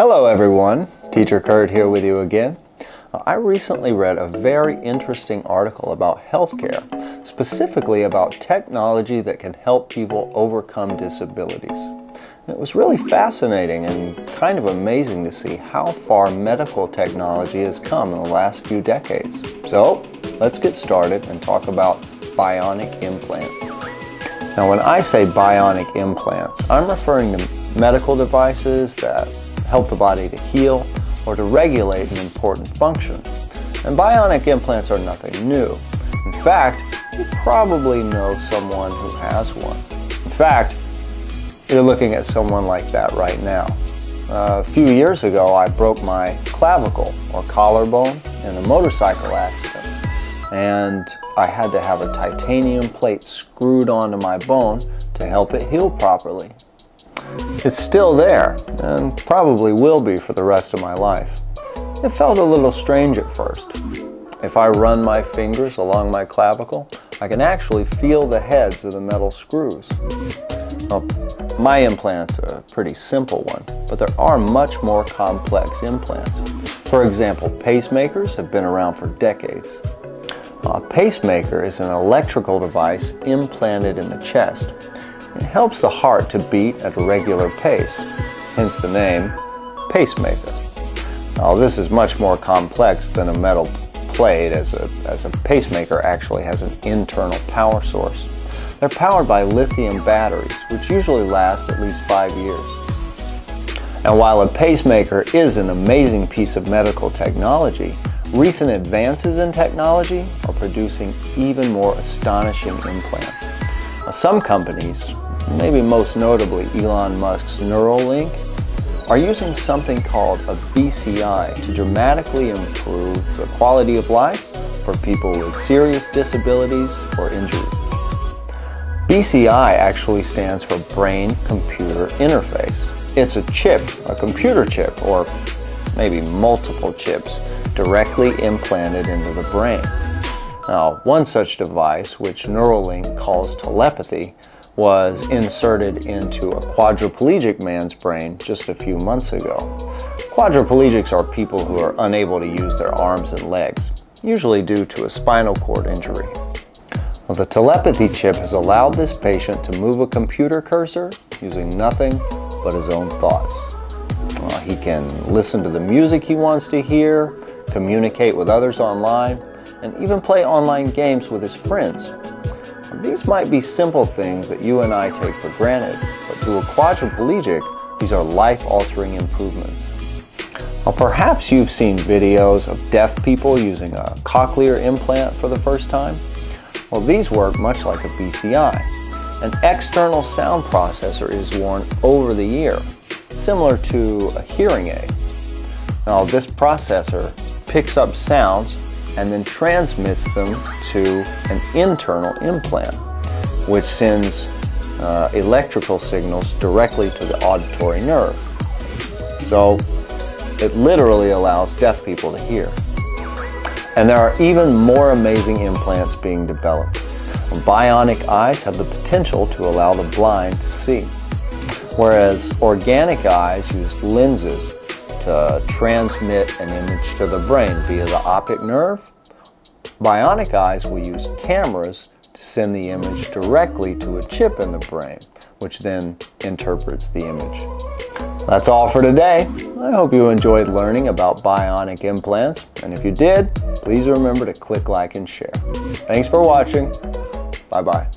Hello everyone, Teacher Kurt here with you again. I recently read a very interesting article about healthcare, specifically about technology that can help people overcome disabilities. It was really fascinating and kind of amazing to see how far medical technology has come in the last few decades. So let's get started and talk about bionic implants. Now when I say bionic implants, I'm referring to medical devices that help the body to heal or to regulate an important function. And bionic implants are nothing new. In fact, you probably know someone who has one. In fact, you're looking at someone like that right now. A few years ago, I broke my clavicle or collarbone in a motorcycle accident, and I had to have a titanium plate screwed onto my bone to help it heal properly. It's still there, and probably will be for the rest of my life. It felt a little strange at first. If I run my fingers along my clavicle, I can actually feel the heads of the metal screws. Well, my implant's a pretty simple one, but there are much more complex implants. For example, pacemakers have been around for decades. A pacemaker is an electrical device implanted in the chest. It helps the heart to beat at a regular pace, hence the name pacemaker. Now, this is much more complex than a metal plate, as a pacemaker actually has an internal power source. They're powered by lithium batteries, which usually last at least 5 years. And while a pacemaker is an amazing piece of medical technology, recent advances in technology are producing even more astonishing implants. Now, some companies, maybe most notably Elon Musk's Neuralink, are using something called a BCI to dramatically improve the quality of life for people with serious disabilities or injuries. BCI actually stands for Brain-Computer Interface. It's a chip, a computer chip, or maybe multiple chips, directly implanted into the brain. Now, one such device, which Neuralink calls telepathy, was inserted into a quadriplegic man's brain just a few months ago. Quadriplegics are people who are unable to use their arms and legs, usually due to a spinal cord injury. Well, the telepathy chip has allowed this patient to move a computer cursor using nothing but his own thoughts. He can listen to the music he wants to hear, communicate with others online, and even play online games with his friends. These might be simple things that you and I take for granted, but to a quadriplegic, these are life-altering improvements. Now, perhaps you've seen videos of deaf people using a cochlear implant for the first time. Well, these work much like a BCI. An external sound processor is worn over the ear, similar to a hearing aid. Now, this processor picks up sounds and then transmits them to an internal implant, which sends electrical signals directly to the auditory nerve. So it literally allows deaf people to hear. And there are even more amazing implants being developed. Bionic eyes have the potential to allow the blind to see, whereas organic eyes use lenses to transmit an image to the brain via the optic nerve. Bionic eyes will use cameras to send the image directly to a chip in the brain, which then interprets the image. That's all for today. I hope you enjoyed learning about bionic implants, and if you did, please remember to click like and share. Thanks for watching. Bye-bye.